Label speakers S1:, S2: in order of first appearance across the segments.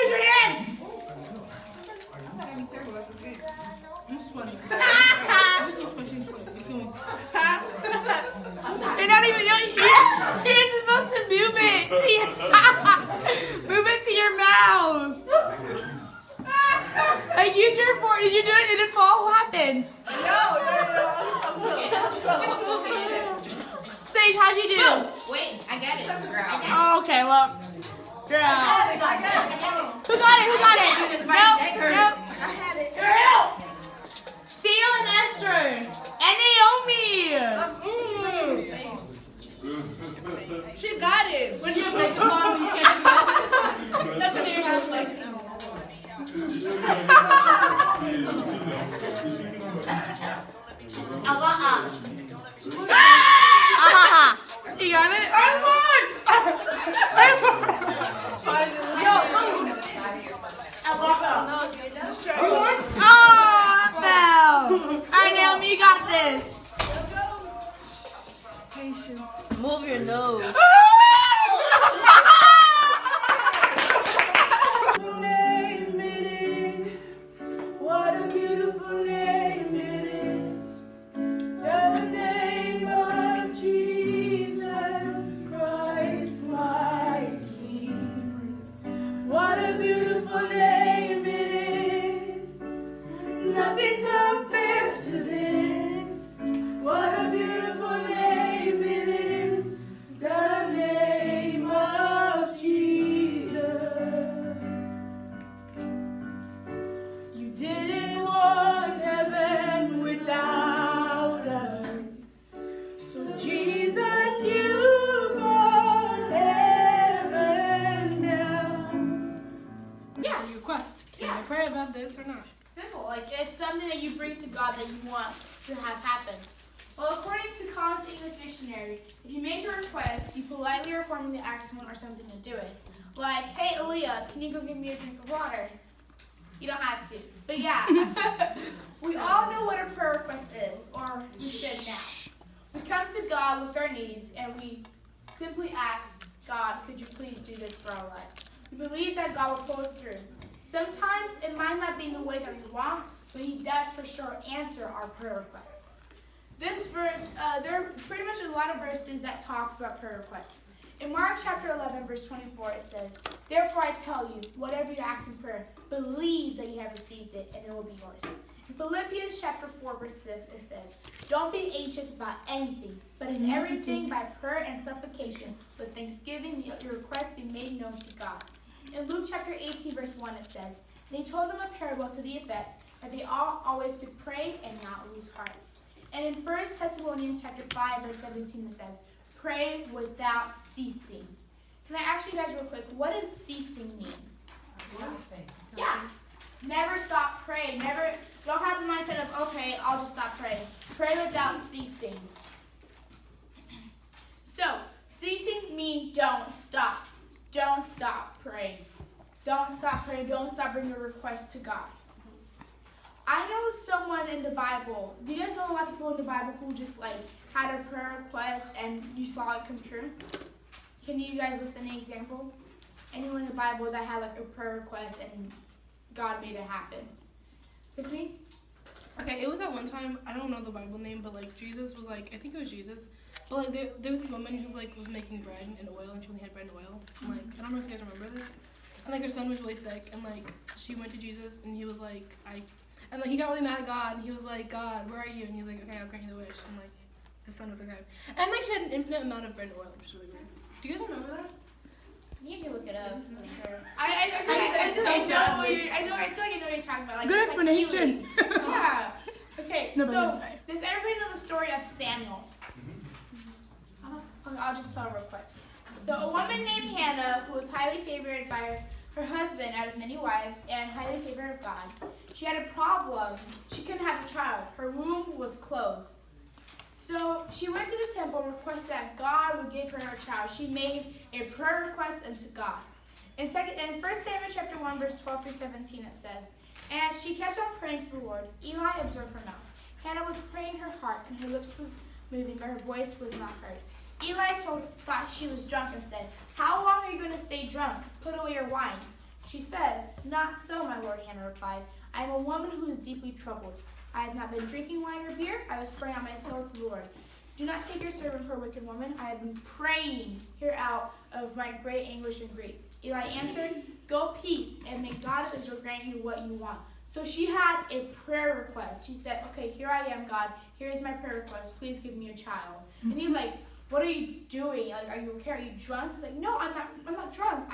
S1: use your hands.
S2: I'm sweating.
S1: You're not even. You're supposed to move it. Move it to your mouth. Like use your fork. Did you do it? Did it fall? What happened?
S2: No.
S1: Sage, how'd you do?
S3: Wait, I got it.
S1: Oh, okay, well, girl.
S3: I got it.
S1: Who got it? Nope.
S3: I had it.
S1: Theo and Esther. And Naomi.
S2: She got it.
S1: When you make the bottom, you can't do that. That's what Naomi was like. She got it? I won!
S2: Yo, move.
S1: Oh, that fell. Alright, Naomi, you got this. Patience.
S3: Move your nose.
S1: Name it is. What a beautiful name it is. The name of Jesus Christ, my King. What a beautiful name it is. Nothing compares to this. What a beautiful name it is. The name of Jesus. You didn't want heaven without us. So Jesus, you brought heaven down. Yeah.
S2: Your request. Can I pray about this or not?
S1: Simple. Like it's something that you bring to God that you want to have happen. Well, according to Collins English Dictionary, if you make a request, you politely or formally ask someone or something to do it. Like, hey, Aaliyah, can you go give me a drink of water? You don't have to. But yeah, we all know what a prayer request is, or we should now. We come to God with our needs, and we simply ask, God, could you please do this for our life? We believe that God will pull us through. Sometimes it might not be in the way that we want, but He does for sure answer our prayer requests. This verse, there are pretty much a lot of verses that talks about prayer requests. In Mark chapter 11, verse 24, it says, therefore I tell you, whatever you ask in prayer, believe that you have received it, and it will be yours. In Philippians chapter 4, verse 6, it says, don't be anxious about anything, but in everything by prayer and supplication, with thanksgiving, your requests be made known to God. In Luke chapter 18, verse 1, it says, and He told them a parable to the effect that they ought always to pray and not lose heart. And in 1 Thessalonians chapter 5, verse 17, it says, pray without ceasing. Can I ask you guys real quick, what does ceasing mean? Yeah. Never stop praying. Never, don't have the mindset of, okay, I'll just stop praying. Pray without ceasing. So, ceasing means don't stop. Don't stop praying. Don't stop praying. Don't stop bringing your requests to God. I know someone in the Bible. Do you guys know a lot of people in the Bible who just like had a prayer request and you saw it come true? Can you guys list any example? Anyone in the Bible that had like a prayer request and God made it happen? Tiffany?
S2: Okay, it was at one time, I don't know the Bible name, but like Jesus was like, I think it was Jesus, but like there was this woman who like was making bread and oil, and she only had bread and oil. And, like, I don't know if you guys remember this. And like her son was really sick, and like she went to Jesus, and he was like, and like he got really mad at God, and he was like, God, where are you? And he was like, okay, I'll grant you the wish. And like the son was okay. And like she had an infinite amount of bread and oil, which was really weird. Do you guys remember that?
S1: You can look it up. Sure. I feel like I know what you're talking about. Like,
S4: Good explanation.
S1: Like yeah. Okay.
S4: No,
S1: so
S4: no.
S1: does everybody know the story of Samuel? Okay, I'll just tell real quick. So a woman named Hannah, who was highly favored by her husband out of many wives and highly favored of God, she had a problem. She couldn't have a child. Her womb was closed. So she went to the temple and requested that God would give her a child. She made a prayer request unto God. In 1 Samuel chapter 1, verse 12 through 17, it says, and as she kept on praying to the Lord, Eli observed her mouth. Hannah was praying in her heart, and her lips was moving, but her voice was not heard. Eli thought she was drunk and said, how long are you going to stay drunk? Put away your wine. She says, "Not so, my lord," Hannah replied. "I am a woman who is deeply troubled. I have not been drinking wine or beer. I was praying on my soul to the Lord. Do not take your servant for a wicked woman. I have been praying here out of my great anguish and grief." Eli answered, "Go peace, and may God of Israel grant you what you want." So she had a prayer request. She said, "Okay, here I am, God. Here is my prayer request. Please give me a child." And he's like, "What are you doing? Like, are you okay? Are you drunk?" He's like, "No, I'm not drunk.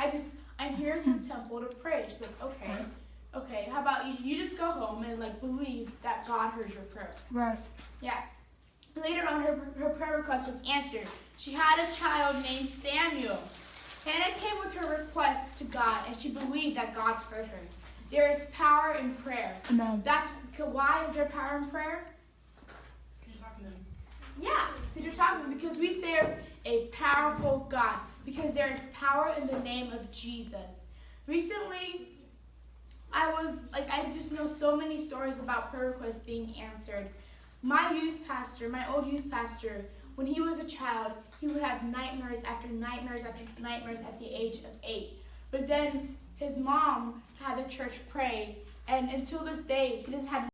S1: I'm here to the temple to pray." She's like, "Okay. How about you just go home and like believe that God heard your prayer."
S4: Right.
S1: Yeah. Later on, her prayer request was answered. She had a child named Samuel. Hannah came with her request to God, and she believed that God heard her. There is power in prayer.
S4: Amen.
S1: Why is there power in prayer?
S2: You're talking to him.
S1: Yeah, because we serve a powerful God. Because there is power in the name of Jesus. Recently, I just know so many stories about prayer requests being answered. My old youth pastor, when he was a child, he would have nightmares after nightmares after nightmares at the age of 8. But then his mom had the church pray, and until this day, he just had